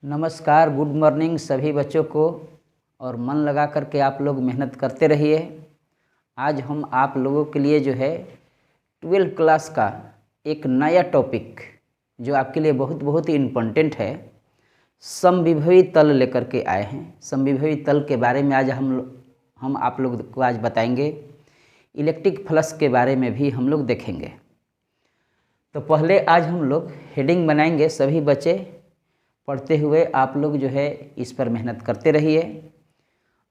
नमस्कार, good morning सभी बच्चों को। और मन लगा कर के आप लोग मेहनत करते रहिए। आज हम आप लोगों के लिए जो है 12th क्लास का एक नया टॉपिक जो आपके लिए बहुत बहुत ही इम्पोर्टेंट है, समविभवी तल लेकर के आए हैं। समविभवी तल के बारे में आज हम आप लोग को आज बताएंगे। इलेक्ट्रिक फ्लक्स के बारे में भी हम लोग देखेंगे। तो पहले आज हम लोग हेडिंग बनाएंगे। सभी बच्चे पढ़ते हुए आप लोग जो है इस पर मेहनत करते रहिए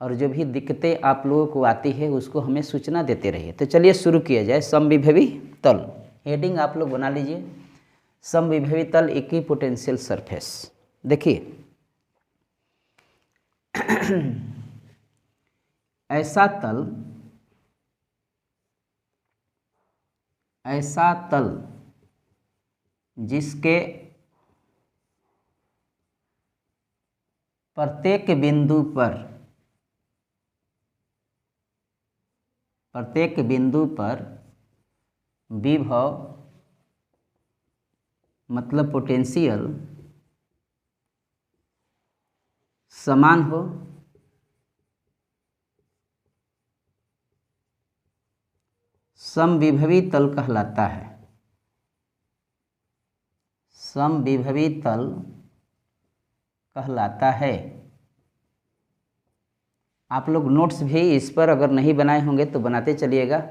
और जो भी दिक्कतें आप लोगों को आती है उसको हमें सूचना देते रहिए। तो चलिए शुरू किया जाए। समविभवी तल हेडिंग आप लोग बना लीजिए। समविभवी तल इक्विपोटेंशियल सरफेस। देखिए ऐसा तल जिसके प्रत्येक बिंदु पर विभव मतलब पोटेंशियल समान हो, समविभवी तल कहलाता है। समविभवी तल कहलाता है। आप लोग नोट्स भी इस पर अगर नहीं बनाए होंगे तो बनाते चलिएगा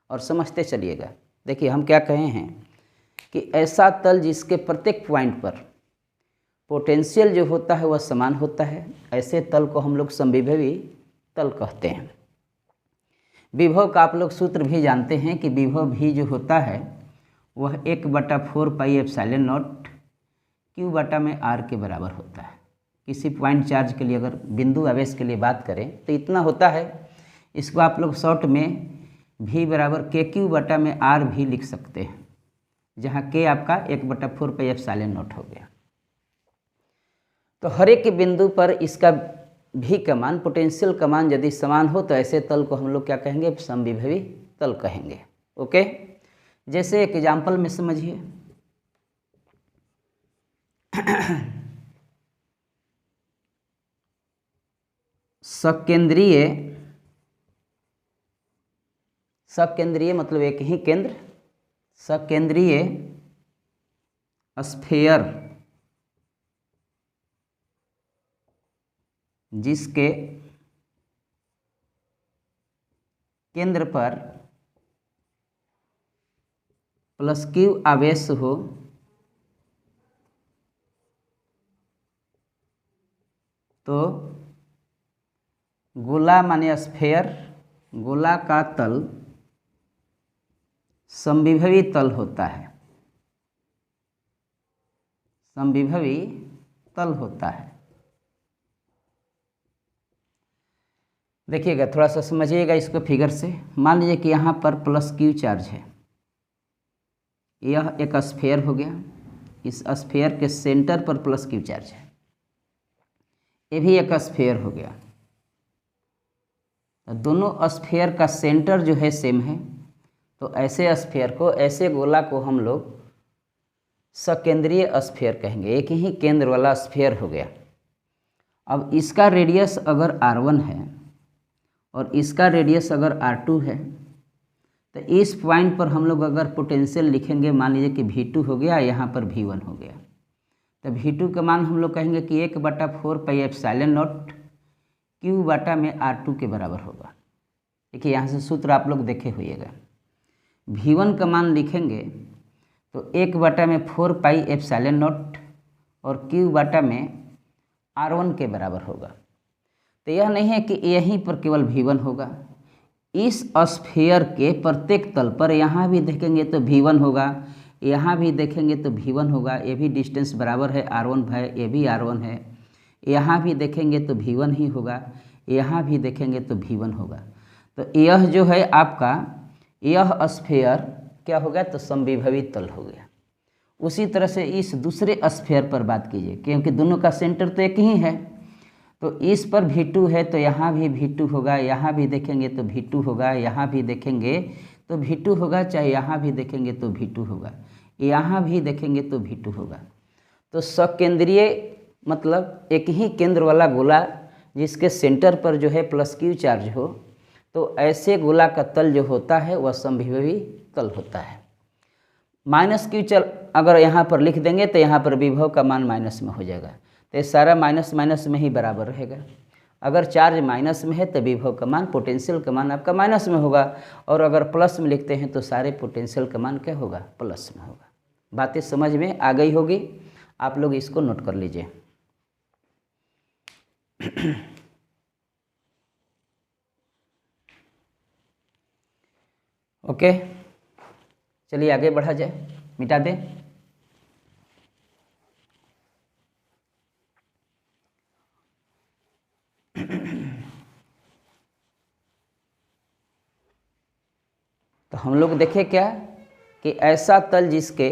और समझते चलिएगा। देखिए हम क्या कहे हैं कि ऐसा तल जिसके प्रत्येक पॉइंट पर पोटेंशियल जो होता है वह समान होता है, ऐसे तल को हम लोग समविभवी तल कहते हैं। विभव का आप लोग सूत्र भी जानते हैं कि विभव भी जो होता है वह 1/4 पाई एप्सिलॉन नॉट Q बटा में R के बराबर होता है। किसी पॉइंट चार्ज के लिए अगर बिंदु आवेश के लिए बात करें तो इतना होता है। इसको आप लोग शॉर्ट में V बराबर KQ बटा में R भी लिख सकते हैं, जहाँ K आपका 1/4 पाई एप्सिलॉन नॉट हो गया। तो हर एक बिंदु पर इसका भी का मान, पोटेंशियल का मान यदि समान हो तो ऐसे तल को हम लोग क्या कहेंगे? समविभवी तल कहेंगे। ओके, जैसे एक एग्जाम्पल में समझिए। सकेंद्रीय मतलब एक ही केंद्र, सकेंद्रीय स्फीयर जिसके केंद्र पर +Q आवेश हो तो गोला माने स्फीयर, गोला का तल समविभवी तल होता है। समविभवी तल होता है। देखिएगा, थोड़ा सा समझिएगा इसको फिगर से। मान लीजिए कि यहाँ पर +Q चार्ज है। यह एक स्फीयर हो गया। इस स्फीयर के सेंटर पर +Q चार्ज है। ये भी एक स्फीयर हो गया। दोनों स्फीयर का सेंटर जो है सेम है, तो ऐसे स्फीयर को, ऐसे गोला को हम लोग सकेंद्रीय स्फीयर कहेंगे। एक ही केंद्र वाला स्फीयर हो गया। अब इसका रेडियस अगर R1 है और इसका रेडियस अगर R2 है तो इस पॉइंट पर हम लोग अगर पोटेंशियल लिखेंगे, मान लीजिए कि V2 हो गया, यहाँ पर V1 हो गया, तो V2 का मान हम लोग कहेंगे कि 1/4 पाई एप्सिलॉन नॉट Q बटा में R2 के बराबर होगा। देखिए यहाँ से सूत्र आप लोग देखे होइएगा। V1 का मान लिखेंगे तो 1/4 पाई एप्सिलॉन नॉट और Q बटा में R1 के बराबर होगा। तो यह नहीं है कि यहीं पर केवल V1 होगा। इस स्फीयर के प्रत्येक तल पर यहाँ भी देखेंगे तो V1 होगा, यहाँ भी देखेंगे तो V1 होगा। ये भी डिस्टेंस बराबर है R1 है, ये भी R1 है। यहाँ भी देखेंगे तो V1 ही होगा, यहाँ भी देखेंगे तो V1 होगा। तो यह जो है आपका, यह स्फीयर क्या हो गया? तो समविभवी तल हो गया। उसी तरह से इस दूसरे स्फीयर पर बात कीजिए, क्योंकि दोनों का सेंटर तो एक ही है। तो इस पर V2 है तो यहाँ भी V2 होगा, यहाँ भी देखेंगे तो V2 होगा, यहाँ भी देखेंगे तो V2 होगा, चाहे यहाँ भी देखेंगे तो V2 होगा, यहाँ भी देखेंगे तो V2 होगा। तो सकेंद्रीय मतलब एक ही केंद्र वाला गोला जिसके सेंटर पर जो है प्लस क्यू चार्ज हो, तो ऐसे गोला का तल जो होता है वह समविभवी तल होता है। माइनस क्यू चल अगर यहाँ पर लिख देंगे तो यहाँ पर विभव का मान माइनस में हो जाएगा, तो ये सारा माइनस माइनस में ही बराबर रहेगा। अगर चार्ज माइनस में है तो विभव का मान, पोटेंशियल का मान आपका माइनस में होगा, और अगर प्लस में लिखते हैं तो सारे पोटेंशियल का मान क्या होगा, प्लस में होगा। बातें समझ में आ गई होगी, आप लोग इसको नोट कर लीजिए। ओके, चलिए आगे बढ़ा जाए, मिटा दें। तो हम लोग देखें क्या कि ऐसा तल जिसके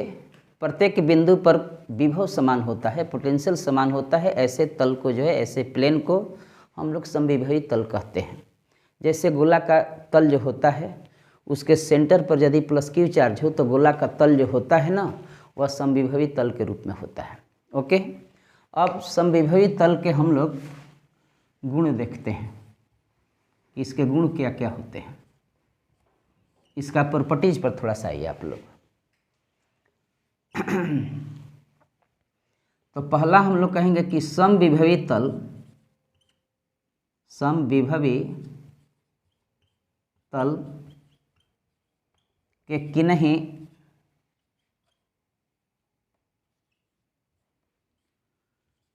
प्रत्येक बिंदु पर विभव समान होता है, पोटेंशियल समान होता है, ऐसे तल को जो है, ऐसे प्लेन को हम लोग समविभवी तल कहते हैं। जैसे गोला का तल जो होता है उसके सेंटर पर यदि प्लस क्यू चार्ज हो तो गोला का तल जो होता है ना, वह समविभवी तल के रूप में होता है। ओके, अब समविभवी तल के हम लोग गुण देखते हैं, इसके गुण क्या क्या होते हैं, इसका प्रॉपर्टीज पर थोड़ा सा आइए आप लोग। तो पहला हम लोग कहेंगे कि समविभवी तल, समविभवी तल के किन्हीं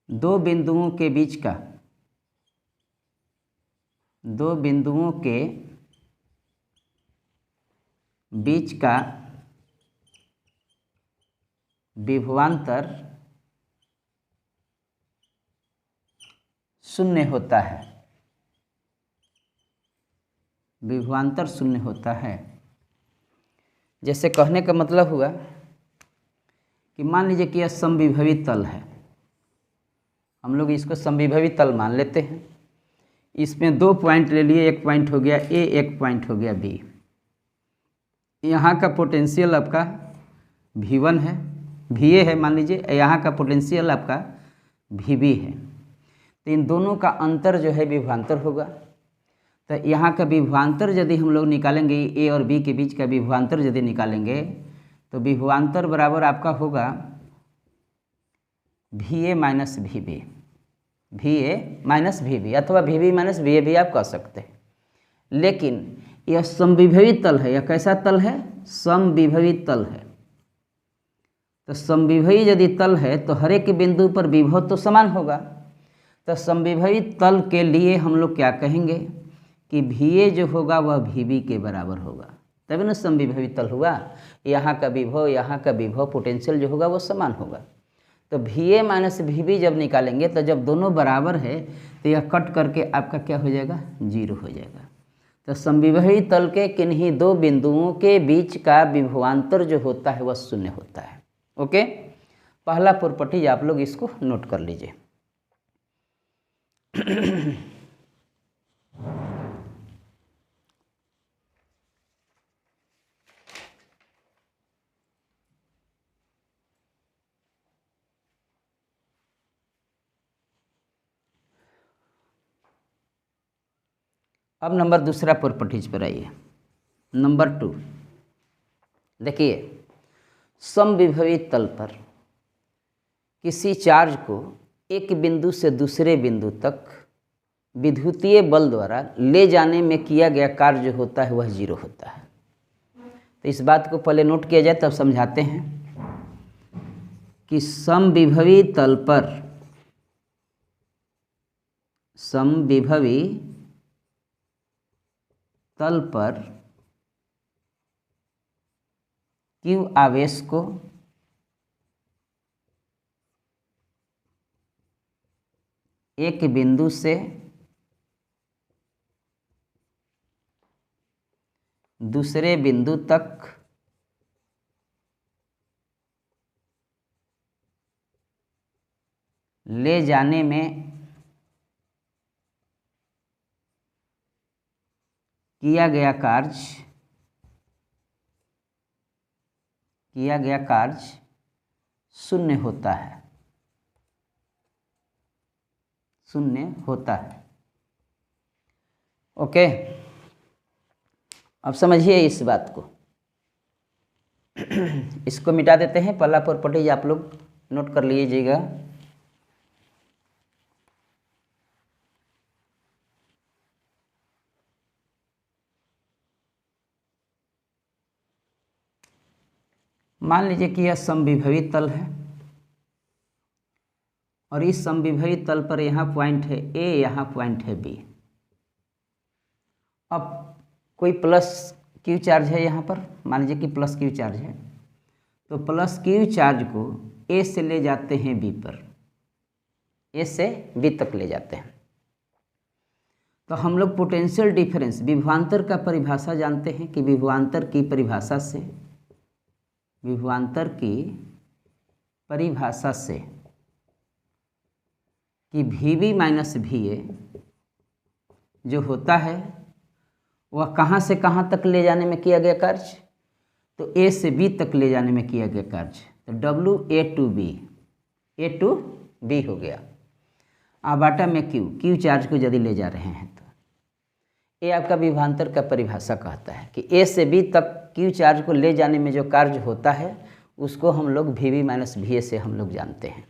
दो बिंदुओं के बीच का, दो बिंदुओं के बीच का विभवांतर शून्य होता है, विभवांतर शून्य होता है। जैसे कहने का मतलब हुआ कि मान लीजिए कि यह समविभवी तल है, हम लोग इसको समविभवी तल मान लेते हैं। इसमें दो पॉइंट ले लिए, एक पॉइंट हो गया ए, एक पॉइंट हो गया बी। यहाँ का पोटेंशियल आपका V1 है, VA है मान लीजिए, यहाँ का पोटेंशियल आपका VB है, तो इन दोनों का अंतर जो है विभवांतर होगा। तो यहाँ का विभवांतर यदि हम लोग निकालेंगे, ए और बी के बीच का विभवांतर यदि निकालेंगे तो विभवांतर बराबर आपका होगा VA minus VB, VA minus VB अथवा VB माइनस VA भी आप कह सकते हैं। लेकिन यह समविभवी तल है, यह कैसा तल है, समविभवी तल है। तो समविभवी यदि तल है तो हर एक बिंदु पर विभव तो समान होगा। तो समविभवी तल के लिए हम लोग क्या कहेंगे कि VA जो होगा वह VB के बराबर होगा, तभी ना समविभवी तल हुआ। यहाँ का विभव, यहाँ का विभव, पोटेंशियल जो होगा वो समान होगा। तो VA माइनस VB जब निकालेंगे तो जब दोनों बराबर है तो यह कट करके आपका क्या हो जाएगा, जीरो हो जाएगा। तो समविभवी तल के किन्हीं दो बिंदुओं के बीच का विभवांतर जो होता है वह शून्य होता है। ओके, पहला प्रॉपर्टी आप लोग इसको नोट कर लीजिए। अब नंबर दूसरा प्रॉपर्टीज पर आइए। नंबर 2 देखिए, समविभवी तल पर किसी चार्ज को एक बिंदु से दूसरे बिंदु तक विद्युतीय बल द्वारा ले जाने में किया गया कार्य जो होता है वह जीरो होता है। तो इस बात को पहले नोट किया जाए तब समझाते हैं कि समविभवी तल पर, समविभवी तल पर Q आवेश को एक बिंदु से दूसरे बिंदु तक ले जाने में किया गया कार्य शून्य होता है। शून्य होता है। ओके, अब समझिए इस बात को। इसको मिटा देते हैं, पहला प्रॉपर्टीज आप लोग नोट कर लीजिएगा। मान लीजिए कि यह समविभवी तल है और इस समविभवी तल पर यहाँ पॉइंट है ए, यहाँ पॉइंट है बी। अब कोई प्लस क्यू चार्ज है यहाँ पर, मान लीजिए कि प्लस क्यू चार्ज है, तो प्लस क्यू चार्ज को ए से ले जाते हैं बी पर, ए से बी तक ले जाते हैं। तो हम लोग पोटेंशियल डिफरेंस विभवांतर का परिभाषा जानते हैं कि विभवांतर की परिभाषा से, विभवांतर की परिभाषा से कि वी माइनस वी ए जो होता है वह कहाँ से कहाँ तक ले जाने में किया गया कार्य, तो ए से बी तक ले जाने में किया गया कार्य, तो डब्ल्यू ए टू बी हो गया। अब बाटा में क्यू चार्ज को यदि ले जा रहे हैं तो ये आपका विभवांतर का परिभाषा कहता है कि ए से बी तक क्यू चार्ज को ले जाने में जो कार्य होता है उसको हम लोग वी माइनस वी ए से हम लोग जानते हैं।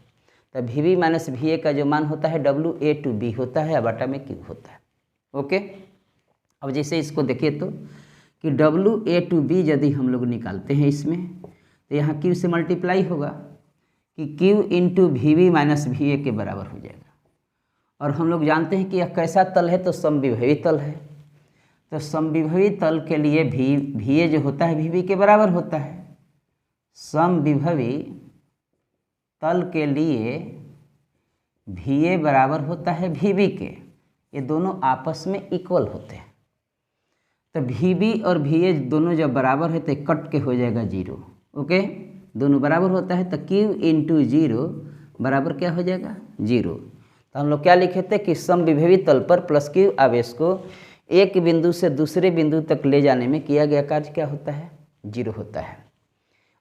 तो वी माइनस वी ए का जो मान होता है डब्ल्यू ए टू बी होता है, बाटा में क्यू होता है। ओके, अब जैसे इसको देखिए तो कि डब्ल्यू ए टू बी यदि हम लोग निकालते हैं इसमें, तो यहाँ क्यू से मल्टीप्लाई होगा कि q into v minus v a के बराबर हो जाएगा। और हम लोग जानते हैं कि यह कैसा तल है, तो समविभवी तल है। तो समविभवी तल के लिए वी ए जो होता है वी के बराबर होता है। समविभवी तल के लिए वी ए बराबर होता है वी के, ये दोनों आपस में इक्वल होते हैं। तो वी और वी ए दोनों जब बराबर है तो कट के हो जाएगा जीरो। ओके, दोनों बराबर होता है तो क्यू इंटू जीरो बराबर क्या हो जाएगा, जीरो। तो हम लोग क्या लिखे थे कि समविभवी तल पर प्लस क्यू आवेश को एक बिंदु से दूसरे बिंदु तक ले जाने में किया गया कार्य क्या होता है, जीरो होता है।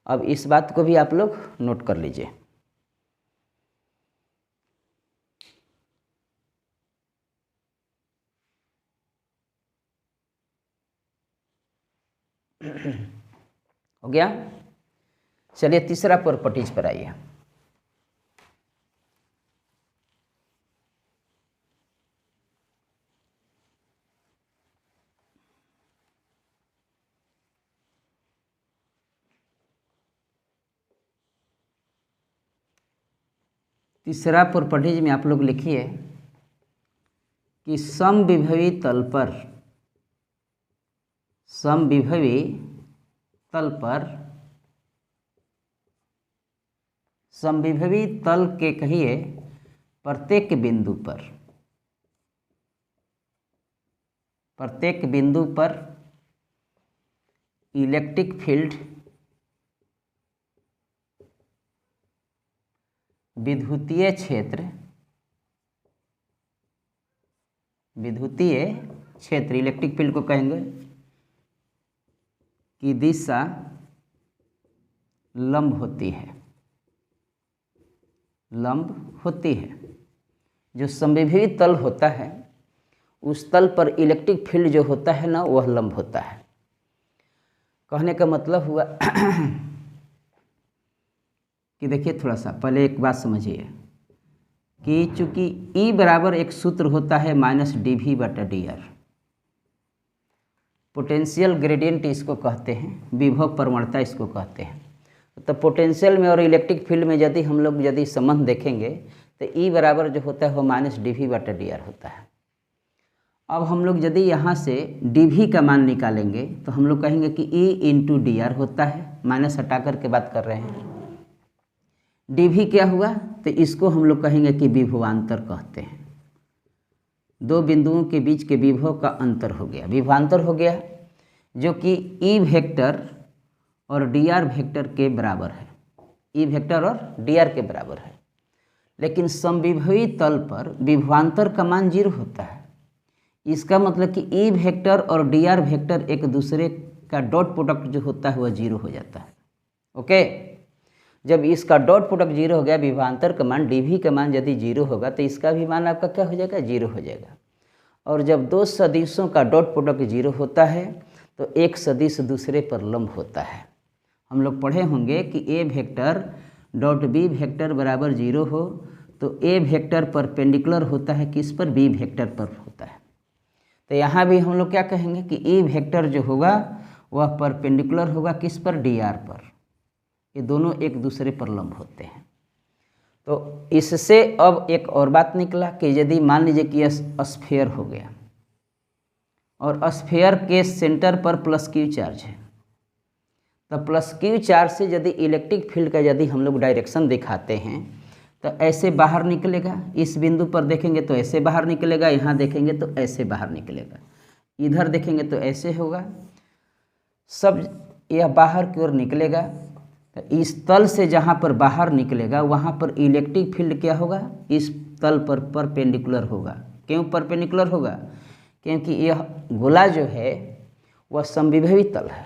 अब इस बात को भी आप लोग नोट कर लीजिए। हो गया। चलिए तीसरा प्रॉपर्टीज पर आइए। तीसरा प्रॉपर्टीज में आप लोग लिखिए कि समविभवी तल पर, समविभवी तल पर, समविभवी तल के कहिए प्रत्येक बिंदु पर, प्रत्येक बिंदु पर इलेक्ट्रिक फील्ड विद्युतीय क्षेत्र, विद्युतीय क्षेत्र इलेक्ट्रिक फील्ड को कहेंगे कि दिशा लंब होती है, लंब होती है। जो समविभवी तल होता है उस तल पर इलेक्ट्रिक फील्ड जो होता है ना वह लंब होता है। कहने का मतलब हुआ कि देखिए थोड़ा सा पहले एक बात समझिए कि चूंकि E बराबर एक सूत्र होता है माइनस डी वी बटा डी आर, पोटेंशियल ग्रेडियंट इसको कहते हैं, विभव प्रवणता इसको कहते हैं। तो पोटेंशियल में और इलेक्ट्रिक फील्ड में यदि हम लोग यदि संबंध देखेंगे तो E बराबर जो होता है वो माइनस डी वी बटा डी आर होता है। अब हम लोग यदि यहाँ से डी वी का मान निकालेंगे तो हम लोग कहेंगे कि E इंटू डी आर होता है, माइनस हटा करके बात कर रहे हैं। डी वी क्या हुआ, तो इसको हम लोग कहेंगे कि विभवांतर कहते हैं। दो बिंदुओं के बीच के विभव का अंतर हो गया, विभवांतर हो गया, जो कि ई वेक्टर और डी आर वेक्टर के बराबर है, ई वेक्टर और डी आर के बराबर है। लेकिन समविभवी तल पर विभवांतर का मान जीरो होता है। इसका मतलब कि ई वेक्टर और डी आर वेक्टर एक दूसरे का डॉट प्रोडक्ट जो होता है वह जीरो हो जाता है। ओके, जब इसका डॉट प्रोडक्ट जीरो हो गया, विभवांतर का मान dv का मान यदि जीरो होगा तो इसका भी मान आपका क्या हो जाएगा, जीरो हो जाएगा। और जब दो सदिशों का डॉट प्रोडक्ट जीरो होता है तो एक सदिश दूसरे पर लंब होता है। हम लोग पढ़े होंगे कि ए वेक्टर डॉट बी वेक्टर बराबर जीरो हो तो ए वेक्टर परपेंडिकुलर होता है किस पर, बी वेक्टर पर होता है। तो यहाँ भी हम लोग क्या कहेंगे कि ए वेक्टर जो होगा वह परपेंडिकुलर होगा किस पर, डी आर पर। ये दोनों एक दूसरे पर लंब होते हैं। तो इससे अब एक और बात निकला कि यदि मान लीजिए कि यह स्फीयर हो गया और स्फीयर के सेंटर पर प्लस क्यू चार्ज है, तो प्लस क्यू चार्ज से यदि इलेक्ट्रिक फील्ड का यदि हम लोग डायरेक्शन दिखाते हैं तो ऐसे बाहर निकलेगा। इस बिंदु पर देखेंगे तो ऐसे बाहर निकलेगा, यहाँ देखेंगे तो ऐसे बाहर निकलेगा, इधर देखेंगे तो ऐसे होगा, सब यह बाहर की ओर निकलेगा। तो इस तल से जहाँ पर बाहर निकलेगा वहाँ पर इलेक्ट्रिक फील्ड क्या होगा, इस तल पर परपेंडिकुलर होगा। क्यों परपेंडिकुलर होगा, क्योंकि यह गोला जो है वह समविभवी तल है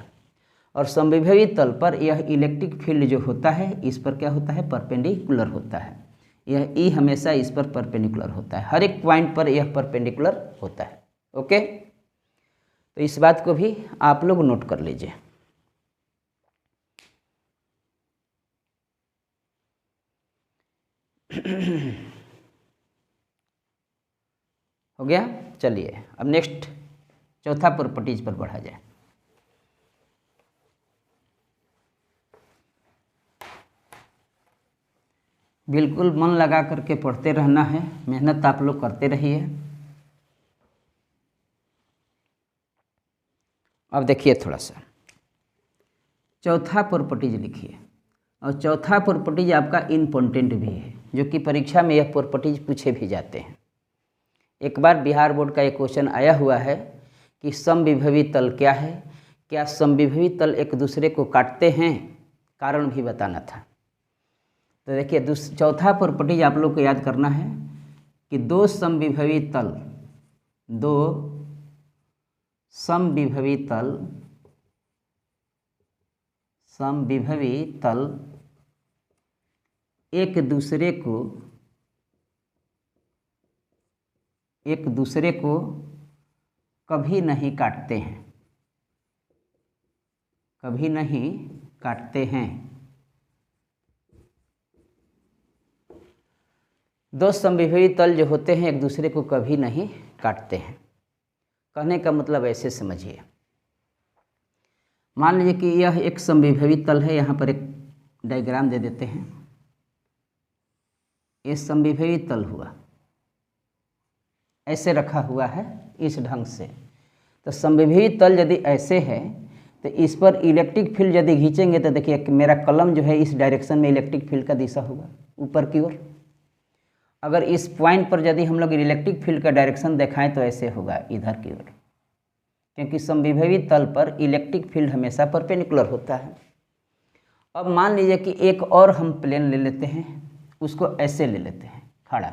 और समविभवी तल पर यह इलेक्ट्रिक फील्ड जो होता है इस पर क्या होता है, परपेंडिकुलर होता है। यह ई हमेशा इस पर परपेंडिकुलर होता है, हर एक पॉइंट पर यह परपेंडिकुलर होता है। ओके, तो इस बात को भी आप लोग नोट कर लीजिए। हो गया। चलिए अब नेक्स्ट चौथा प्रॉपर्टीज पर बढ़ा जाए। बिल्कुल मन लगा करके पढ़ते रहना है, मेहनत आप लोग करते रहिए। अब देखिए थोड़ा सा चौथा प्रॉपर्टीज लिखिए, और चौथा प्रॉपर्टीज आपका इम्पोर्टेंट भी है, जो कि परीक्षा में यह प्रॉपर्टीज पूछे भी जाते हैं। एक बार बिहार बोर्ड का एक क्वेश्चन आया हुआ है कि समविभवी तल क्या है, क्या समविभवी तल एक दूसरे को काटते हैं, कारण भी बताना था। तो देखिए चौथा प्रॉपर्टीज आप लोग को याद करना है कि दो समविभवी तल एक दूसरे को कभी नहीं काटते हैं। दो समविभवी तल जो होते हैं एक दूसरे को कभी नहीं काटते हैं। कहने का मतलब ऐसे समझिए, मान लीजिए कि यह एक समविभवी तल है, यहाँ पर एक डायग्राम दे देते हैं। ये समविभवी तल हुआ, ऐसे रखा हुआ है इस ढंग से। तो समविभवी तल यदि ऐसे है तो इस पर इलेक्ट्रिक फील्ड यदि खींचेंगे तो देखिए मेरा कलम जो है इस डायरेक्शन में इलेक्ट्रिक फील्ड का दिशा होगा ऊपर की ओर। अगर इस पॉइंट पर यदि हम लोग इलेक्ट्रिक फील्ड का डायरेक्शन दिखाएं तो ऐसे होगा इधर की ओर, क्योंकि समविभवी तल पर इलेक्ट्रिक फील्ड हमेशा परपेंडिकुलर होता है। अब मान लीजिए कि एक और हम प्लेन ले लेते हैं, उसको ऐसे ले लेते हैं खड़ा।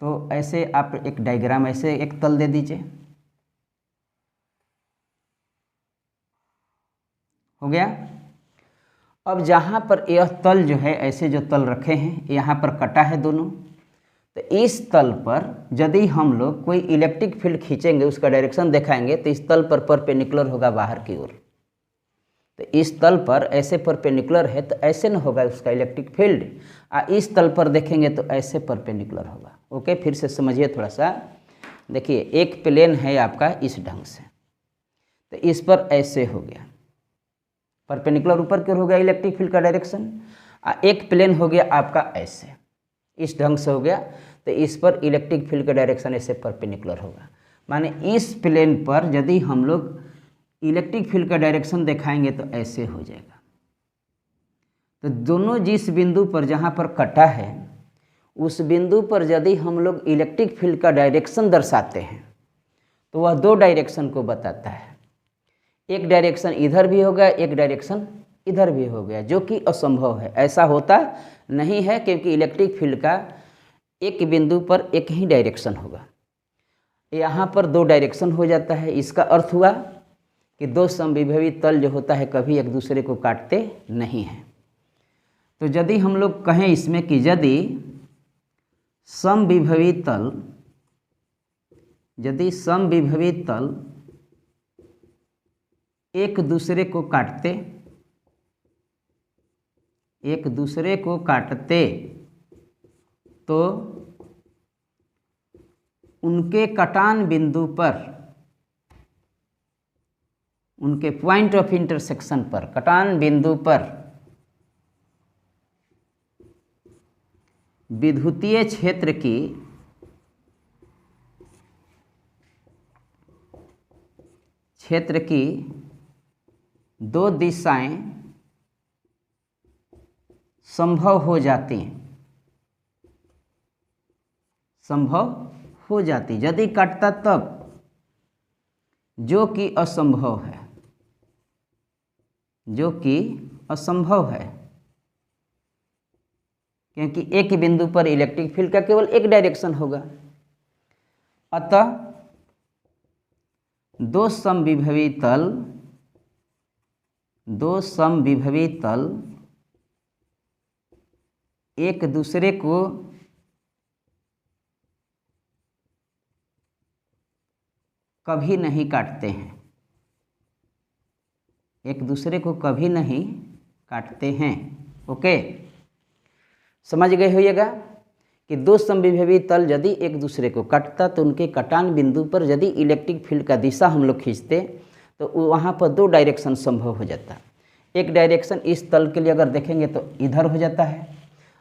तो ऐसे आप एक डायग्राम ऐसे एक तल दे दीजिए, हो गया। अब जहाँ पर यह तल जो है ऐसे जो तल रखे हैं यहाँ पर कटा है दोनों, तो इस तल पर यदि हम लोग कोई इलेक्ट्रिक फील्ड खींचेंगे, उसका डायरेक्शन दिखाएंगे तो इस तल पर परपेंडिकुलर होगा बाहर की ओर। तो इस तल पर ऐसे परपेंडिकुलर है तो ऐसे न होगा उसका इलेक्ट्रिक फील्ड, इस तल पर देखेंगे तो ऐसे परपेंडिकुलर होगा। ओके, फिर से समझिए थोड़ा सा। देखिए एक प्लेन है आपका इस ढंग से, तो इस पर ऐसे हो गया परपेंडिकुलर ऊपर की ओर हो गया इलेक्ट्रिक फील्ड का डायरेक्शन। एक प्लेन हो गया आपका ऐसे इस ढंग से हो गया, तो इस पर इलेक्ट्रिक फील्ड का डायरेक्शन ऐसे परपेंडिकुलर होगा। माने इस प्लेन पर यदि हम लोग इलेक्ट्रिक फील्ड का डायरेक्शन दिखाएंगे तो ऐसे हो जाएगा। तो दोनों जिस बिंदु पर जहाँ पर कटा है उस बिंदु पर यदि हम लोग इलेक्ट्रिक फील्ड का डायरेक्शन दर्शाते हैं तो वह दो डायरेक्शन को बताता है। एक डायरेक्शन इधर भी हो गया, एक डायरेक्शन इधर भी हो गया, जो कि असंभव है। ऐसा होता नहीं है क्योंकि इलेक्ट्रिक फील्ड का एक बिंदु पर एक ही डायरेक्शन होगा। यहाँ पर दो डायरेक्शन हो जाता है। इसका अर्थ हुआ कि दो समविभवी तल जो होता है कभी एक दूसरे को काटते नहीं हैं। तो यदि हम लोग कहें इसमें कि यदि समविभवी तल एक दूसरे को काटते तो उनके कटान बिंदु पर, उनके पॉइंट ऑफ इंटरसेक्शन पर, कटान बिंदु पर विद्युतीय क्षेत्र की दो दिशाएं संभव हो जाती, यदि काटता तब, जो कि असंभव है, क्योंकि एक बिंदु पर इलेक्ट्रिक फील्ड का केवल एक डायरेक्शन होगा। अतः दो समविभवी तल एक दूसरे को कभी नहीं काटते हैं, ओके। समझ गए होइएगा कि दो समविभवी तल यदि एक दूसरे को काटता तो उनके कटान बिंदु पर यदि इलेक्ट्रिक फील्ड का दिशा हम लोग खींचते तो वहाँ पर दो डायरेक्शन संभव हो जाता। एक डायरेक्शन इस तल के लिए अगर देखेंगे तो इधर हो जाता है,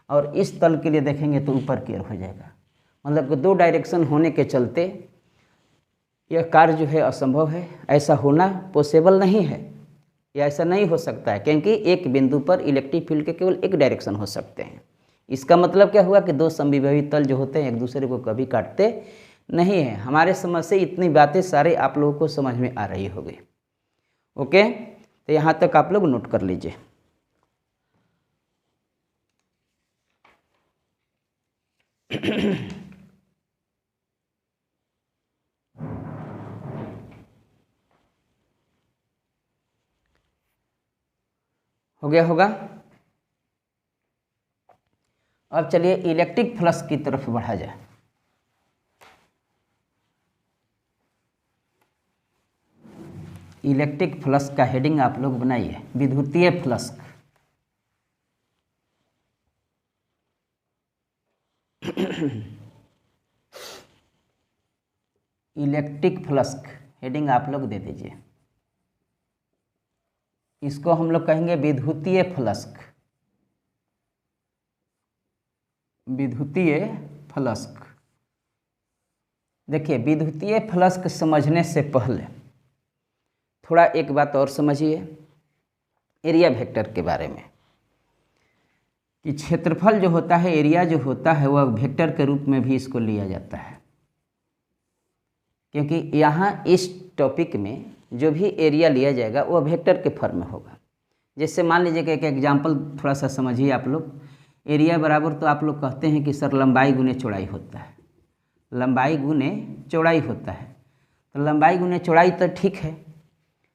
और इस तल के लिए देखेंगे तो ऊपर की ओर हो जाएगा। मतलब कि दो डायरेक्शन होने के चलते यह कार्य जो है असंभव है, ऐसा होना पॉसिबल नहीं है, या ऐसा नहीं हो सकता है, क्योंकि एक बिंदु पर इलेक्ट्रिक फील्ड के केवल एक डायरेक्शन हो सकते हैं। इसका मतलब क्या हुआ कि दो समविभवी तल जो होते हैं एक दूसरे को कभी काटते नहीं हैं। हमारे समझ से इतनी बातें सारे आप लोगों को समझ में आ रही होगी, ओके। तो यहाँ तक आप लोग नोट कर लीजिए। हो गया होगा। अब चलिए इलेक्ट्रिक फ्लक्स की तरफ बढ़ा जाए। इलेक्ट्रिक फ्लक्स का हेडिंग आप लोग बनाइए, विद्युतीय फ्लक्स। इलेक्ट्रिक फ्लक्स हेडिंग आप लोग दे दीजिए। इसको हम लोग कहेंगे विद्युतीय फ्लक्स। विद्युतीय फ्लक्स, देखिए विद्युतीय फ्लक्स समझने से पहले थोड़ा एक बात और समझिए एरिया वेक्टर के बारे में, कि क्षेत्रफल जो होता है, एरिया जो होता है, वह वेक्टर के रूप में भी इसको लिया जाता है। क्योंकि यहाँ इस टॉपिक में जो भी एरिया लिया जाएगा वह वेक्टर के फॉर्म में होगा। जैसे मान लीजिए कि एक एग्जाम्पल थोड़ा सा समझिए आप लोग। एरिया बराबर तो आप लोग कहते हैं कि सर लंबाई गुने चौड़ाई होता है, लंबाई गुने चौड़ाई होता है। तो लंबाई गुने चौड़ाई तो ठीक है,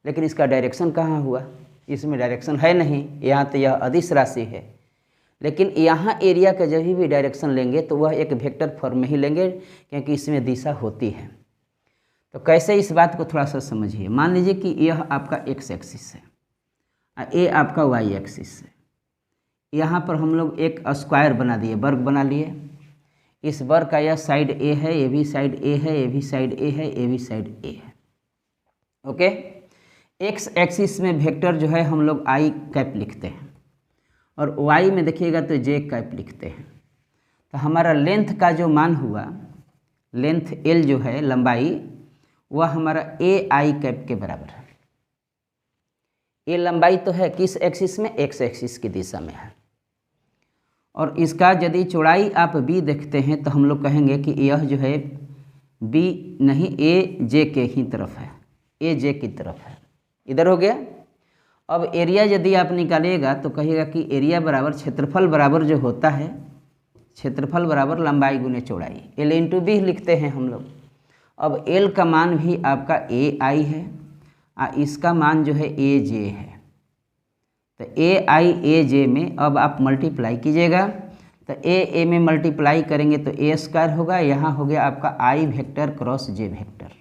लेकिन इसका डायरेक्शन कहाँ हुआ? इसमें डायरेक्शन है नहीं, यहाँ तो यह अदिश राशि है। लेकिन यहाँ एरिया का जब भी डायरेक्शन लेंगे तो वह एक वेक्टर फॉर्म में ही लेंगे, क्योंकि इसमें दिशा होती है। तो कैसे इस बात को थोड़ा सा समझिए। मान लीजिए कि यह आपका एक्स एक्सिस है और ये आपका वाई एक्सिस है। यहाँ पर हम लोग एक स्क्वायर बना दिए, वर्ग बना लिए। इस वर्ग का यह साइड ए है, ये भी साइड ए है, ये भी साइड ए है, ये भी साइड ए है, ओके। एक्स एक्सिस में वेक्टर जो है हम लोग आई कैप लिखते हैं, और वाई में देखिएगा तो जे कैप लिखते हैं। तो हमारा लेंथ का जो मान हुआ, लेंथ एल जो है लंबाई, वह हमारा ए आई कैप के बराबर है। ये लंबाई तो है किस एक्सिस में? एक्स एक्सिस की दिशा में है। और इसका यदि चौड़ाई आप बी देखते हैं तो हम लोग कहेंगे कि यह जो है बी नहीं, ए जे के ही तरफ है, ए जे की तरफ है। इधर हो गया। अब एरिया यदि आप निकालिएगा तो कहिएगा कि एरिया बराबर क्षेत्रफल बराबर जो होता है, क्षेत्रफल बराबर लंबाई गुने चौड़ाई, एल इंटू बी लिखते हैं हम लोग। अब एल का मान भी आपका ए आई है और इसका मान जो है ए जे है। तो तो ए आई ए जे में अब आप मल्टीप्लाई कीजिएगा, तो ए में मल्टीप्लाई करेंगे तो ए स्क्वायर होगा, यहाँ हो गया आपका आई वेक्टर क्रॉस जे वेक्टर।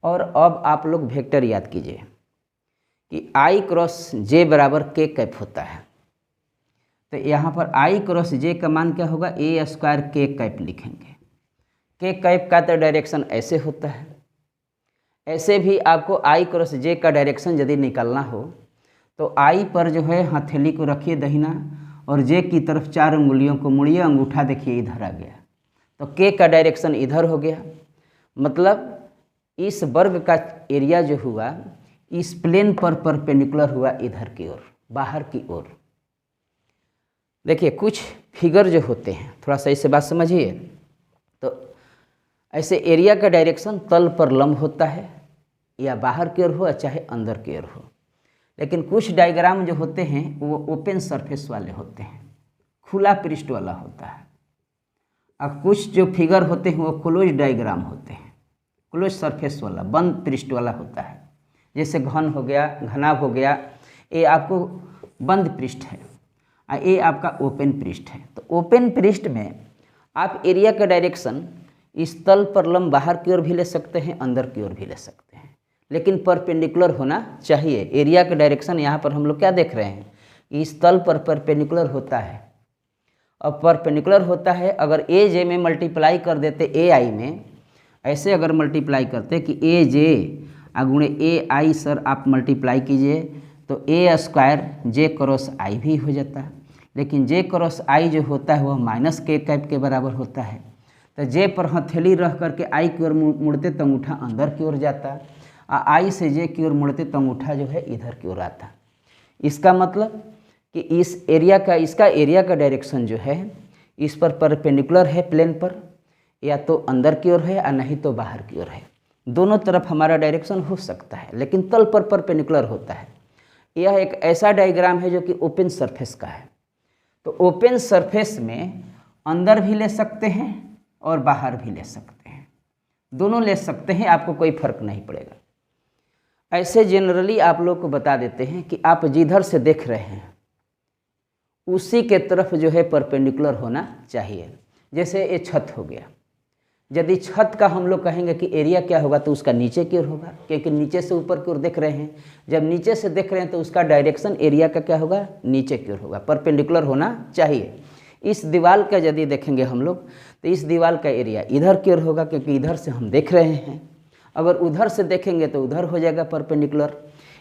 और अब आप लोग वेक्टर याद कीजिए कि आई क्रॉस जे बराबर के कैप होता है, तो यहाँ पर आई क्रॉस जे का मान क्या होगा, ए स्क्वायर के कैप लिखेंगे। के कैप का तो डायरेक्शन ऐसे होता है, ऐसे भी आपको आई क्रॉस जे का डायरेक्शन यदि निकालना हो तो आई पर जो है हथेली को रखिए दहिना और जे की तरफ 4 उंगलियों को मुड़िए, अंगूठा देखिए इधर आ गया, तो के का डायरेक्शन इधर हो गया। मतलब इस वर्ग का एरिया जो हुआ इस प्लेन पर परपेंडिकुलर हुआ इधर की ओर, बाहर की ओर। देखिए कुछ फिगर जो होते हैं, थोड़ा सा इसे बात समझिए, तो ऐसे एरिया का डायरेक्शन तल पर लंब होता है, या बाहर की ओर हो चाहे अंदर की ओर हो। लेकिन कुछ डायग्राम जो होते हैं वो ओपन सरफेस वाले होते हैं, खुला पृष्ठ वाला होता है, और कुछ जो फिगर होते हैं वो क्लोज डायग्राम होते हैं, क्लोज सरफेस वाला, बंद पृष्ठ वाला होता है। जैसे घन हो गया, घनाभ हो गया, ये आपको बंद पृष्ठ है और ये आपका ओपन पृष्ठ है। तो ओपन पृष्ठ में आप एरिया का डायरेक्शन इस तल पर लंब बाहर की ओर भी ले सकते हैं, अंदर की ओर भी ले सकते हैं, लेकिन परपेंडिकुलर होना चाहिए। एरिया का डायरेक्शन यहाँ पर हम लोग क्या देख रहे हैं, इस तल पर परपेंडिकुलर होता है। अब परपेंडिकुलर होता है, अगर ए जे में मल्टीप्लाई कर देते ए आई में, ऐसे अगर मल्टीप्लाई करते कि ए जे गुणे ए आई, सर आप मल्टीप्लाई कीजिए तो ए स्क्वायर जे क्रॉस आई भी हो जाता है। लेकिन जे क्रॉस आई जो होता है वह माइनस के कैप के बराबर होता है, तो जे पर हथेली रह करके आई की ओर मुड़ते तो अंगूठा अंदर की ओर जाता, और आई से जे की ओर मुड़ते तो अंगूठा जो है इधर की ओर आता। इसका मतलब कि इस एरिया का, इसका एरिया का डायरेक्शन जो है इस पर परपेंडिकुलर है प्लेन पर, या तो अंदर की ओर है या नहीं तो बाहर की ओर है। दोनों तरफ हमारा डायरेक्शन हो सकता है, लेकिन तल पर परपेंडिकुलर होता है। यह एक ऐसा डायग्राम है जो कि ओपन सरफेस का है। तो ओपन सरफेस में अंदर भी ले सकते हैं और बाहर भी ले सकते हैं, दोनों ले सकते हैं, आपको कोई फर्क नहीं पड़ेगा। ऐसे जनरली आप लोग को बता देते हैं कि आप जिधर से देख रहे हैं उसी के तरफ जो है परपेंडिकुलर होना चाहिए। जैसे ये छत हो गया, यदि छत का हम लोग कहेंगे कि एरिया क्या होगा तो उसका नीचे की ओर होगा, क्योंकि नीचे से ऊपर की ओर देख रहे हैं। जब नीचे से देख रहे हैं तो उसका डायरेक्शन एरिया का क्या होगा, नीचे की ओर होगा, परपेंडिकुलर होना चाहिए। इस दीवार का यदि देखेंगे हम लोग तो इस दीवार का एरिया इधर की ओर होगा, क्योंकि इधर से हम देख रहे हैं। अगर उधर से देखेंगे तो उधर हो जाएगा परपेंडिकुलर।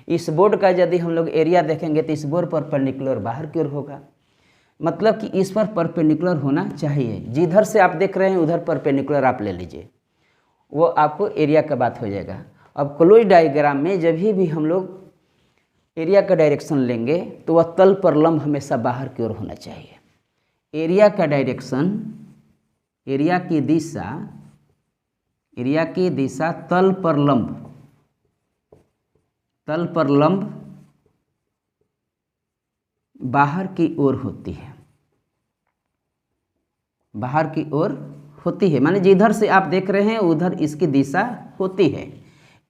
इस बोर्ड का यदि हम लोग एरिया देखेंगे तो इस बोर्ड परपेंडिकुलर बाहर की ओर होगा। मतलब कि इस पर परपेंडिकुलर होना चाहिए, जिधर से आप देख रहे हैं उधर परपेंडिकुलर आप ले लीजिए, वो आपको एरिया का बात हो जाएगा। अब क्लोज डायग्राम में जब भी हम लोग एरिया का डायरेक्शन लेंगे तो वह तल पर लंब हमेशा बाहर की ओर होना चाहिए। एरिया का डायरेक्शन, एरिया की दिशा तल पर लंब बाहर की ओर होती है, बाहर की ओर होती है, माने जिधर से आप देख रहे हैं उधर इसकी दिशा होती है।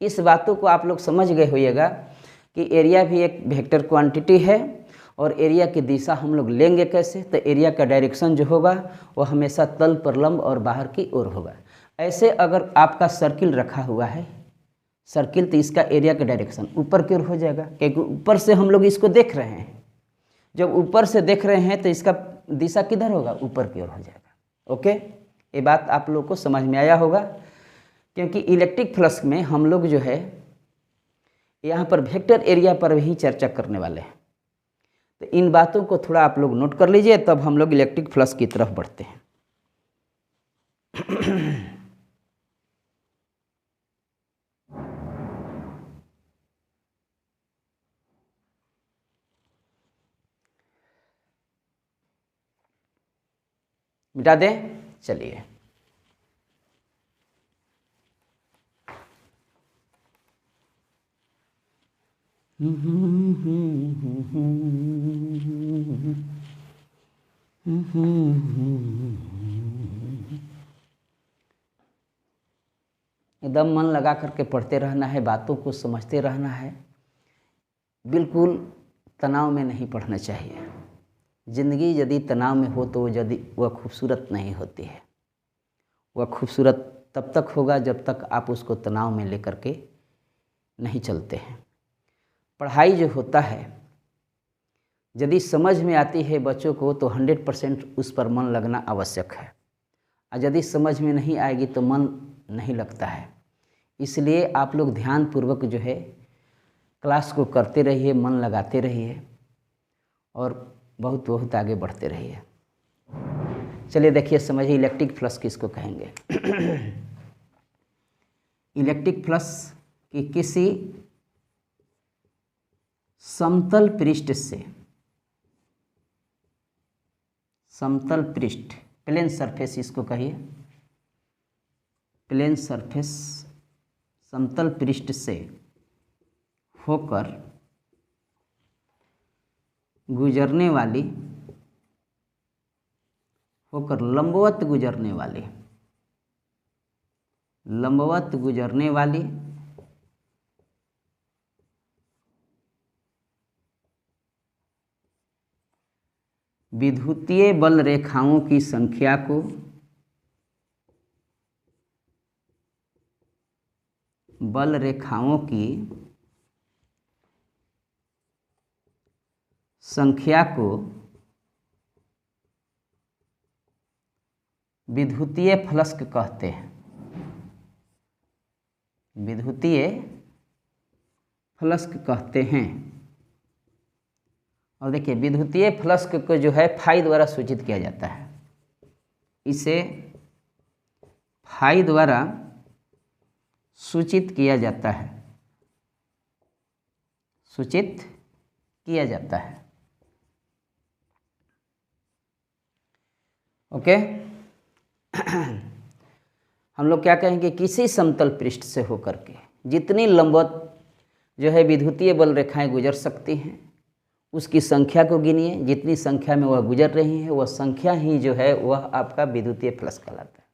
इस बातों को आप लोग समझ गए होइएगा कि एरिया भी एक वेक्टर क्वांटिटी है, और एरिया की दिशा हम लोग लेंगे कैसे, तो एरिया का डायरेक्शन जो होगा वो हमेशा तल पर लंब और बाहर की ओर होगा। ऐसे अगर आपका सर्किल रखा हुआ है, सर्किल, तो इसका एरिया का डायरेक्शन ऊपर की ओर हो जाएगा, क्योंकि ऊपर से हम लोग इसको देख रहे हैं। जब ऊपर से देख रहे हैं तो इसका दिशा किधर होगा, ऊपर की ओर हो जाएगा। ओके, ये बात आप लोग को समझ में आया होगा, क्योंकि इलेक्ट्रिक फ्लक्स में हम लोग जो है यहाँ पर वेक्टर एरिया पर भी चर्चा करने वाले हैं। तो इन बातों को थोड़ा आप लोग नोट कर लीजिए, तब हम लोग इलेक्ट्रिक फ्लक्स की तरफ बढ़ते हैं। मिटा दें, चलिए। एकदम मन लगा करके पढ़ते रहना है, बातों को समझते रहना है, बिल्कुल तनाव में नहीं पढ़ना चाहिए। ज़िंदगी यदि तनाव में हो तो यदि वह खूबसूरत नहीं होती है। वह खूबसूरत तब तक होगा जब तक आप उसको तनाव में लेकर के नहीं चलते हैं। पढ़ाई जो होता है यदि समझ में आती है बच्चों को तो 100% उस पर मन लगना आवश्यक है, और यदि समझ में नहीं आएगी तो मन नहीं लगता है। इसलिए आप लोग ध्यानपूर्वक जो है क्लास को करते रहिए, मन लगाते रहिए और बहुत बहुत आगे बढ़ते रहिए। चलिए देखिए, समझिए इलेक्ट्रिक फ्लक्स किसको कहेंगे। इलेक्ट्रिक फ्लक्स कि किसी समतल पृष्ठ से, समतल पृष्ठ, प्लेन सरफेस इसको कहिए, प्लेन सरफेस, समतल पृष्ठ से होकर गुजरने वाली, होकर लंबवत गुजरने वाली, लंबवत गुजरने वाली विद्युतीय बल रेखाओं की संख्या को बल रेखाओं की संख्या को विद्युतीय फ्लक्स कहते हैं। विद्युतीय फ्लक्स कहते हैं। और देखिए विद्युतीय फ्लक्स को जो है फाई द्वारा सूचित किया जाता है। इसे फाई द्वारा सूचित किया जाता है, सूचित किया जाता है। ओके। हम लोग क्या कहेंगे, किसी समतल पृष्ठ से होकर के जितनी लंबवत जो है विद्युतीय बल रेखाएं गुजर सकती हैं उसकी संख्या को गिनिए। जितनी संख्या में वह गुजर रही है वह संख्या ही जो है वह आपका विद्युतीय फ्लक्स कहलाता है।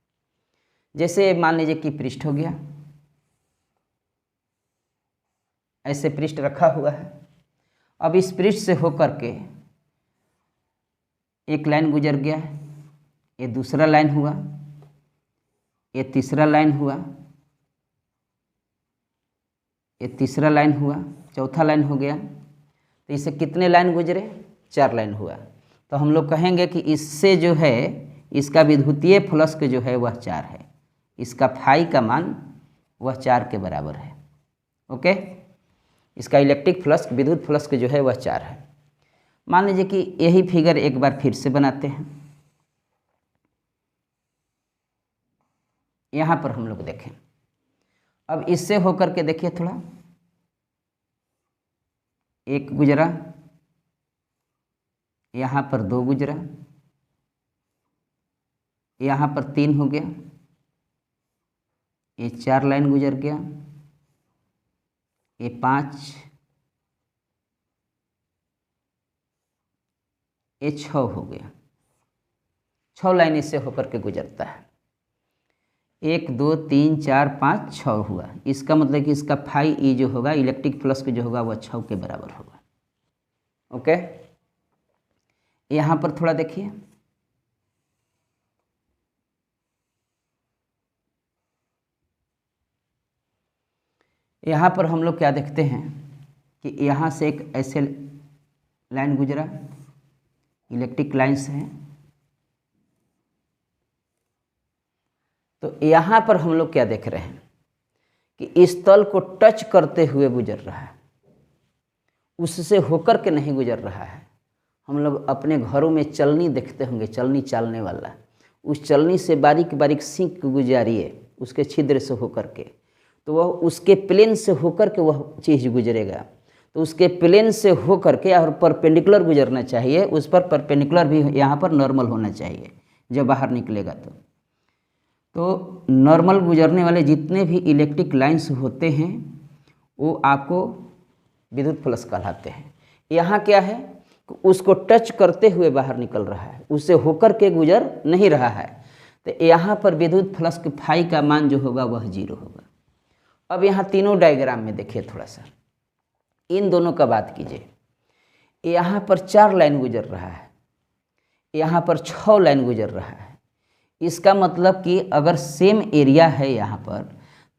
जैसे मान लीजिए कि पृष्ठ हो गया, ऐसे पृष्ठ रखा हुआ है। अब इस पृष्ठ से होकर के एक लाइन गुजर गया है, ये दूसरा लाइन हुआ, ये तीसरा लाइन हुआ, ये तीसरा लाइन हुआ, चौथा लाइन हो गया। तो इससे कितने लाइन गुजरे, 4 लाइन हुआ। तो हम लोग कहेंगे कि इससे जो है इसका विद्युतीय फ्लक्स जो है वह 4 है। इसका फाई का मान वह 4 के बराबर है। ओके। इसका इलेक्ट्रिक फ्लक्स, विद्युत फ्लक्स जो है वह 4 है। मान लीजिए कि यही फिगर एक बार फिर से बनाते हैं। यहाँ पर हम लोग देखें, अब इससे होकर के देखिए थोड़ा, एक गुजरा, यहाँ पर 2 गुजरा, यहाँ पर 3 हो गया, ये 4 लाइन गुजर गया, ये 5, ये 6 हो गया। 6 लाइन इससे होकर के गुजरता है। 1 2 3 4 5 6 हुआ। इसका मतलब कि इसका फाई ई जो होगा, इलेक्ट्रिक फ्लक्स जो होगा वह 6 के बराबर होगा। ओके। यहाँ पर थोड़ा देखिए, यहाँ पर हम लोग क्या देखते हैं कि यहाँ से एक ऐसे लाइन गुजरा, इलेक्ट्रिक लाइन्स हैं। तो यहाँ पर हम लोग क्या देख रहे हैं कि इस तल को टच करते हुए गुजर रहा है, उससे होकर के नहीं गुजर रहा है। हम लोग अपने घरों में चलनी देखते होंगे, चलनी चालने वाला, उस चलनी से बारीक बारीक सिंक गुजारिए उसके छिद्र से होकर के, तो वह उसके प्लेन से होकर के वह चीज़ गुजरेगा। तो उसके प्लेन से होकर के और परपेंडिकुलर गुजरना चाहिए, उस पर परपेंडिकुलर भी यहाँ पर नॉर्मल होना चाहिए जब बाहर निकलेगा। तो नॉर्मल गुजरने वाले जितने भी इलेक्ट्रिक लाइंस होते हैं वो आपको विद्युत फ्लक्स कहलाते हैं। यहाँ क्या है, उसको टच करते हुए बाहर निकल रहा है, उससे होकर के गुजर नहीं रहा है। तो यहाँ पर विद्युत फ्लक्स के फाई का मान जो होगा वह 0 होगा। अब यहाँ तीनों डायग्राम में देखिए थोड़ा सा, इन दोनों का बात कीजिए। यहाँ पर 4 लाइन गुजर रहा है, यहाँ पर 6 लाइन गुजर रहा है। इसका मतलब कि अगर सेम एरिया है यहाँ पर,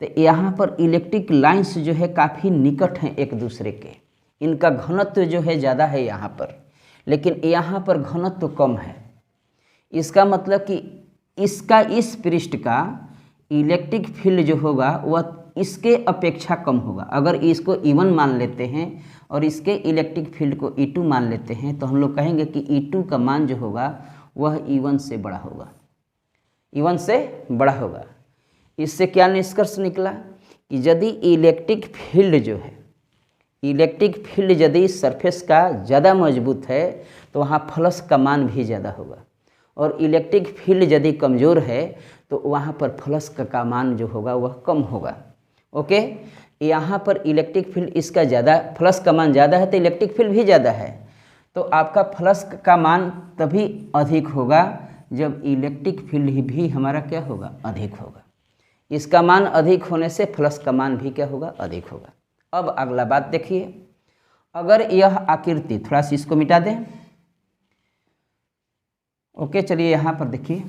तो यहाँ पर इलेक्ट्रिक लाइंस जो है काफ़ी निकट हैं एक दूसरे के, इनका घनत्व जो है ज़्यादा है यहाँ पर, लेकिन यहाँ पर घनत्व कम है। इसका मतलब कि इसका इस पृष्ठ का इलेक्ट्रिक फील्ड जो होगा वह इसके अपेक्षा कम होगा। अगर इसको E1 मान लेते हैं और इसके इलेक्ट्रिक फील्ड को E2 मान लेते हैं, तो हम लोग कहेंगे कि E2 का मान जो होगा वह E1 से बड़ा होगा, E1 से बड़ा होगा। इससे क्या निष्कर्ष निकला कि यदि इलेक्ट्रिक फील्ड जो है, इलेक्ट्रिक फील्ड यदि सरफेस का ज़्यादा मजबूत है तो वहाँ फ्लक्स का मान भी ज़्यादा होगा, और इलेक्ट्रिक फील्ड यदि कमज़ोर है तो वहाँ पर फ्लक्स का मान जो होगा वह कम होगा। ओके, यहाँ पर इलेक्ट्रिक फील्ड इसका ज़्यादा, फ्लक्स का मान ज़्यादा है तो इलेक्ट्रिक फील्ड भी ज़्यादा है, तो आपका फ्लक्स का मान तभी अधिक होगा जब इलेक्ट्रिक फील्ड भी हमारा क्या होगा, अधिक होगा। इसका मान अधिक होने से फ्लक्स का मान भी क्या होगा, अधिक होगा। अब अगला बात देखिए, अगर यह आकृति, थोड़ा सा इसको मिटा दें। ओके, चलिए यहाँ पर देखिए,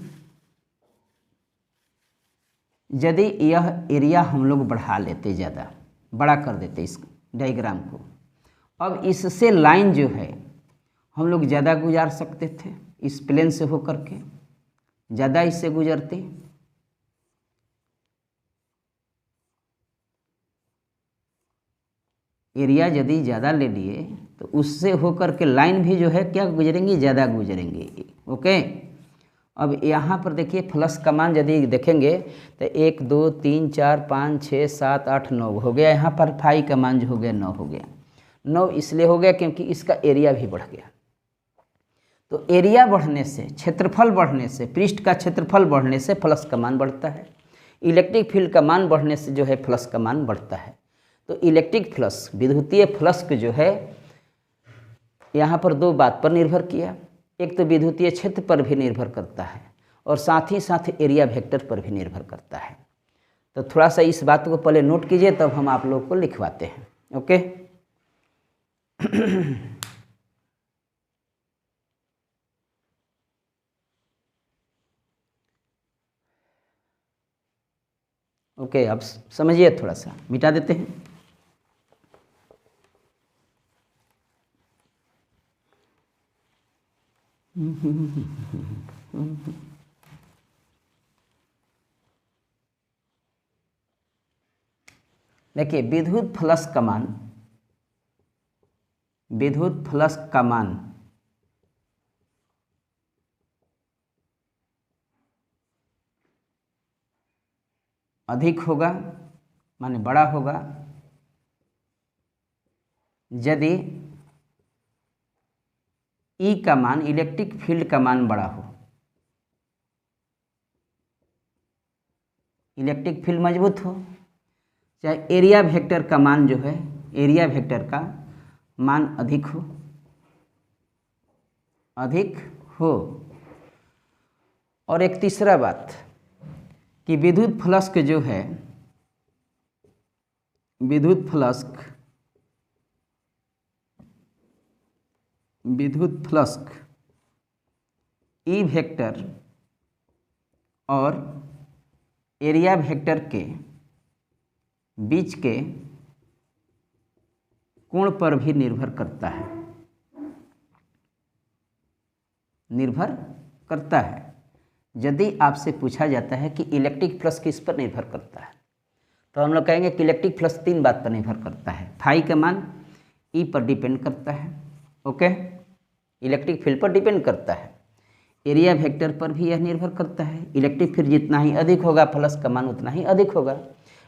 यदि यह एरिया हम लोग बढ़ा लेते, ज़्यादा बड़ा कर देते इस डायग्राम को, अब इससे लाइन जो है हम लोग ज़्यादा गुजार सकते थे, इस प्लेन से होकर के ज़्यादा इससे गुजरते। एरिया यदि ज़्यादा ले लिए तो उससे होकर के लाइन भी जो है क्या गुजरेंगी, ज़्यादा गुजरेंगी। ओके, अब यहाँ पर देखिए फ्लक्स का मान यदि देखेंगे तो 1 2 3 4 5 6 7 8 9 हो गया। यहाँ पर फाई का मान जो हो गया 9 हो गया। 9 इसलिए हो गया क्योंकि इसका एरिया भी बढ़ गया। तो एरिया बढ़ने से, क्षेत्रफल बढ़ने से, पृष्ठ का क्षेत्रफल बढ़ने से फ्लक्स का मान बढ़ता है। इलेक्ट्रिक फील्ड का मान बढ़ने से जो है फ्लक्स का मान बढ़ता है। तो इलेक्ट्रिक फ्लक्स, विद्युतीय फ्लक्स जो है यहाँ पर 2 बात पर निर्भर किया। एक तो विद्युतीय क्षेत्र पर भी निर्भर करता है और साथ ही साथ एरिया वेक्टर पर भी निर्भर करता है। तो थोड़ा सा इस बात को पहले नोट कीजिए, तब हम आप लोगों को लिखवाते हैं। ओके ओके, अब समझिए, थोड़ा सा मिटा देते हैं। देखिए, विद्युत फ्लक्स का मान, विद्युत फ्लक्स का मान अधिक होगा, माने बड़ा होगा, यदि ई का मान, इलेक्ट्रिक फील्ड का मान बड़ा हो। इलेक्ट्रिक फील्ड मजबूत हो, चाहे एरिया वेक्टर का मान जो है, एरिया वेक्टर का मान अधिक हो, अधिक हो। और एक तीसरा बात कि विद्युत फ्लक्स जो है, विद्युत फ्लक्स, विद्युत फ्लक्स ई वेक्टर और एरिया वेक्टर के बीच के कोण पर भी निर्भर करता है, निर्भर करता है। यदि आपसे पूछा जाता है कि इलेक्ट्रिक फ्लक्स किस पर निर्भर करता है, तो हम लोग कहेंगे कि इलेक्ट्रिक फ्लक्स 3 बात पर निर्भर करता है। फाई का मान ई पर डिपेंड करता है, ओके, इलेक्ट्रिक फील्ड पर डिपेंड करता है, एरिया वेक्टर पर भी यह निर्भर करता है। इलेक्ट्रिक फील्ड जितना ही अधिक होगा, फ्लक्स का मान उतना ही अधिक होगा।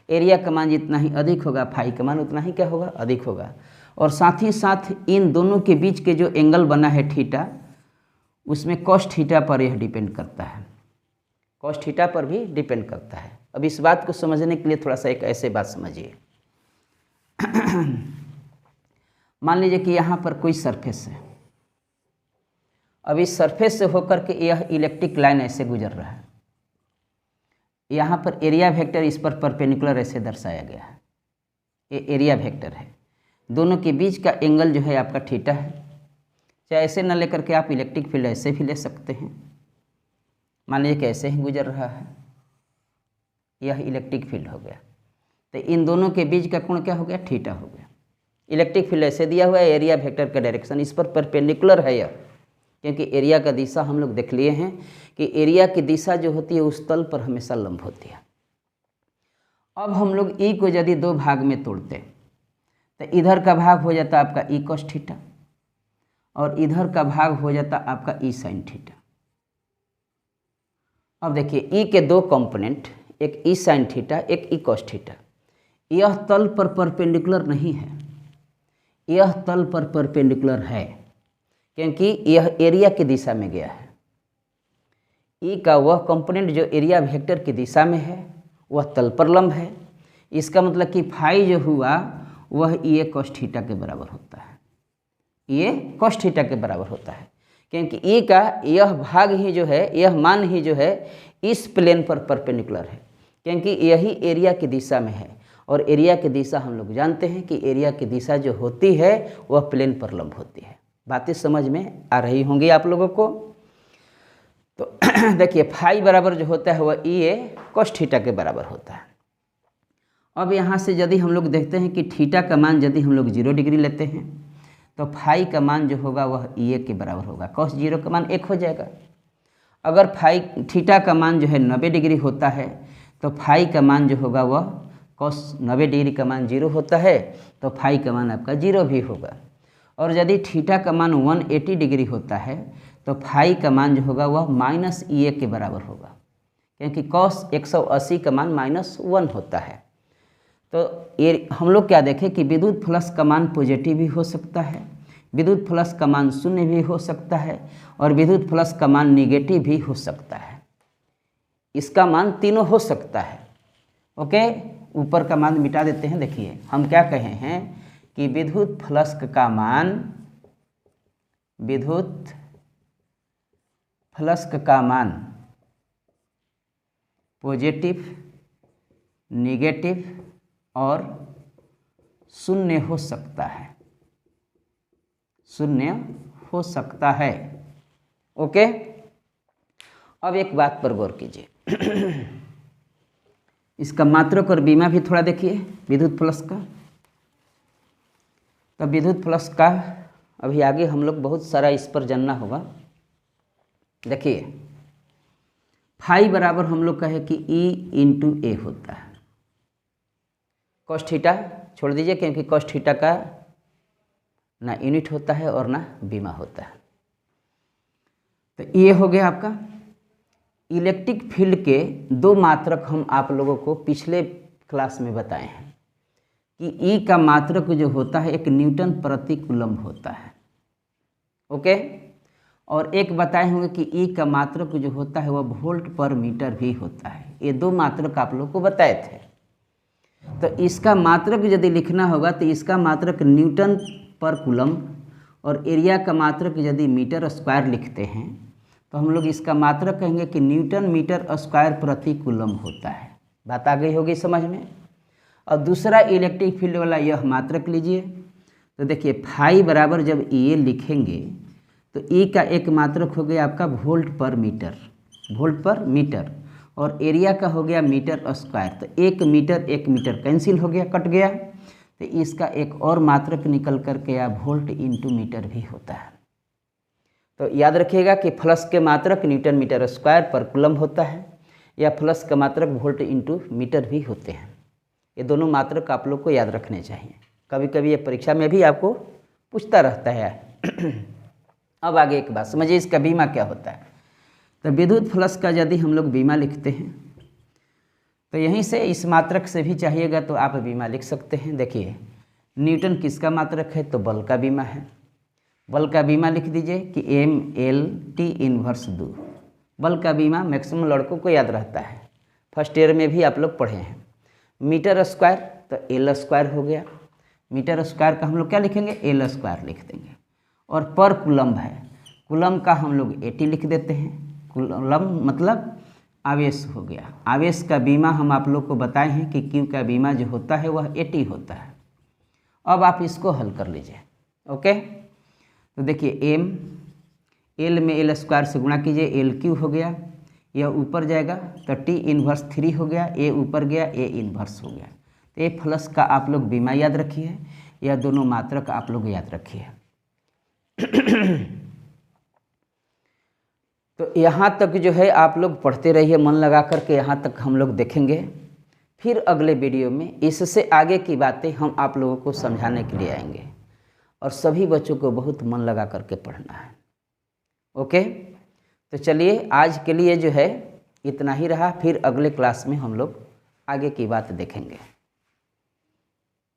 एरिया का मान जितना ही अधिक होगा, फाई का मान उतना ही क्या होगा, अधिक होगा। और साथ ही साथ इन दोनों के बीच के जो एंगल बना है थीटा, उसमें कॉस थीटा पर यह डिपेंड करता है, कॉस थीटा पर भी डिपेंड करता है। अब इस बात को समझने के लिए थोड़ा सा एक ऐसे बात समझिए। मान लीजिए कि यहाँ पर कोई सरफेस है, अब इस सरफेस से होकर के यह इलेक्ट्रिक लाइन ऐसे गुजर रहा है। यहाँ पर एरिया वेक्टर इस पर परपेंडिकुलर ऐसे दर्शाया गया है, ये एरिया वेक्टर है। दोनों के बीच का एंगल जो है आपका थीटा है, चाहे ऐसे न लेकर के आप इलेक्ट्रिक फील्ड ऐसे भी ले सकते हैं। मान लीजिए कि ऐसे ही गुजर रहा है, यह इलेक्ट्रिक फील्ड हो गया, तो इन दोनों के बीच का कोण क्या हो गया, थीटा हो गया। इलेक्ट्रिक फील्ड ऐसे दिया हुआ है, एरिया वेक्टर का डायरेक्शन इस पर परपेंडिकुलर है यह, क्योंकि एरिया का दिशा हम लोग देख लिए हैं कि एरिया की दिशा जो होती है उस तल पर हमेशा लंब होती है। अब हम लोग ई को यदि दो भाग में तोड़ते तो इधर का भाग हो जाता आपका ई कॉस थीटा और इधर का भाग हो जाता आपका ई साइन थीटा। अब देखिए ई के दो कंपोनेंट, एक ई साइन थीटा एक ई कॉस थीटा, यह तल पर परपेंडिकुलर नहीं है, यह तल पर परपेंडिकुलर है क्योंकि यह एरिया की दिशा में गया है। ई का वह कंपोनेंट जो एरिया वेक्टर की दिशा में है वह तल पर लंब है। इसका मतलब कि फाई जो हुआ वह ई कॉस थीटा के बराबर होता है, ये कॉस थीटा के बराबर होता है, क्योंकि ई का यह भाग ही जो है, यह मान ही जो है इस प्लेन पर परपेंडिकुलर है, क्योंकि यही एरिया की दिशा में है और एरिया की दिशा हम लोग जानते हैं कि एरिया की दिशा जो होती है वह प्लेन पर लंब होती है। बातें समझ में आ रही होंगी आप लोगों को। तो देखिए फाई बराबर जो होता है वह ई कॉस थीटा के बराबर होता है। अब यहाँ से यदि हम लोग देखते हैं कि थीटा का मान यदि हम लोग 0 डिग्री लेते हैं तो फाई का मान जो होगा वह ई के बराबर होगा, कॉस 0 का मान 1 हो जाएगा। अगर फाई थीटा का मान जो है 90 डिग्री होता है तो फाई का मान जो होगा वह कॉस 90 डिग्री का मान 0 होता है तो फाई का मान आपका 0 भी होगा। और यदि थीटा का मान 180 डिग्री होता है तो फाई का मान जो होगा वह माइनस ई के बराबर होगा, क्योंकि कॉस 180 का मान -1 होता है। तो ये हम लोग क्या देखें कि विद्युत फ्लक्स का मान पॉजिटिव भी हो सकता है, विद्युत फ्लक्स का मान 0 भी हो सकता है और विद्युत फ्लक्स का मान निगेटिव भी हो सकता है। इसका मान तीनों हो सकता है। ओके, ऊपर का मान मिटा देते हैं। देखिए हम क्या कहे हैं कि विद्युत फ्लक्स का मान, विद्युत फ्लक्स का मान पॉजिटिव, निगेटिव और 0 हो सकता है, 0 हो सकता है। ओके, अब एक बात पर गौर कीजिए इसका मात्रक और बीमा भी थोड़ा देखिए विद्युत फ्लक्स का। तो विद्युत फ्लक्स का अभी आगे हम लोग बहुत सारा इस पर जानना होगा। देखिए फाई बराबर हम लोग कहे कि ई इंटू ए होता है, कॉस थीटा छोड़ दीजिए क्योंकि कॉस थीटा का ना यूनिट होता है और ना बीमा होता है। तो ये हो गया आपका इलेक्ट्रिक फील्ड के दो मात्रक। हम आप लोगों को पिछले क्लास में बताए हैं कि ई का मात्रक जो होता है एक न्यूटन प्रति कूलम्ब होता है। ओके, और एक बताए होंगे कि ई का मात्रक जो होता है वह वोल्ट पर मीटर भी होता है। ये दो मात्रक आप लोग को बताए थे। तो इसका मात्रक यदि लिखना होगा तो इसका मात्रक न्यूटन पर कूलम्ब और एरिया का मात्रक यदि मीटर स्क्वायर लिखते हैं तो हम लोग इसका मात्रक कहेंगे कि न्यूटन मीटर स्क्वायर प्रति कूलम्ब होता है। बात आ गई होगी समझ में। और दूसरा इलेक्ट्रिक फील्ड वाला यह मात्रक लीजिए। तो देखिए फाई बराबर जब ये लिखेंगे तो ई का एक मात्रक हो गया आपका वोल्ट पर मीटर, वोल्ट पर मीटर, और एरिया का हो गया मीटर स्क्वायर। तो एक मीटर कैंसिल हो गया, कट गया। तो इसका एक और मात्रक निकल करके या वोल्ट इंटू मीटर भी होता है। तो याद रखिएगा कि फ्लक्स के मात्रक न्यूटन मीटर स्क्वायर पर कूलम्ब होता है या फ्लक्स का मात्रक वोल्ट इंटू मीटर भी होते हैं। ये दोनों मात्रक आप लोग को याद रखने चाहिए, कभी कभी ये परीक्षा में भी आपको पूछता रहता है। अब आगे एक बात समझिए, इसका बीमा क्या होता है। तो विद्युत फ्लक्स का यदि हम लोग बीमा लिखते हैं तो यहीं से इस मात्रक से भी चाहिएगा तो आप बीमा लिख सकते हैं। देखिए न्यूटन किसका मात्रक है, तो बल का बीमा है। बल का बीमा लिख दीजिए कि ML/T इनवर्स 2। बल का बीमा मैक्सिमम लड़कों को याद रहता है, फर्स्ट ईयर में भी आप लोग पढ़े हैं। मीटर स्क्वायर तो L स्क्वायर हो गया, मीटर स्क्वायर का हम लोग क्या लिखेंगे, L स्क्वायर लिख देंगे। और पर कूलम्ब है, कूलम्ब का हम लोग AT लिख देते हैं। कूलम्ब मतलब आवेश हो गया। आवेश का बीमा हम आप लोग को बताए हैं कि Q का बीमा जो होता है वह AT होता है। अब आप इसको हल कर लीजिए। ओके, तो देखिए एम, एल में एल स्क्वायर से गुणा कीजिए, एल क्यू हो गया, यह ऊपर जाएगा तो टी इन्वर्स 3 हो गया, ए ऊपर गया, ए इन्वर्स हो गया। तो ए प्लस का आप लोग बीमा याद रखिए, यह दोनों मात्रक आप लोग याद रखिए। तो यहाँ तक जो है आप लोग पढ़ते रहिए मन लगा करके, यहाँ तक हम लोग देखेंगे। फिर अगले वीडियो में इससे आगे की बातें हम आप लोगों को समझाने के लिए आएंगे, और सभी बच्चों को बहुत मन लगा करके पढ़ना है। ओके, तो चलिए आज के लिए जो है इतना ही रहा, फिर अगले क्लास में हम लोग आगे की बात देखेंगे।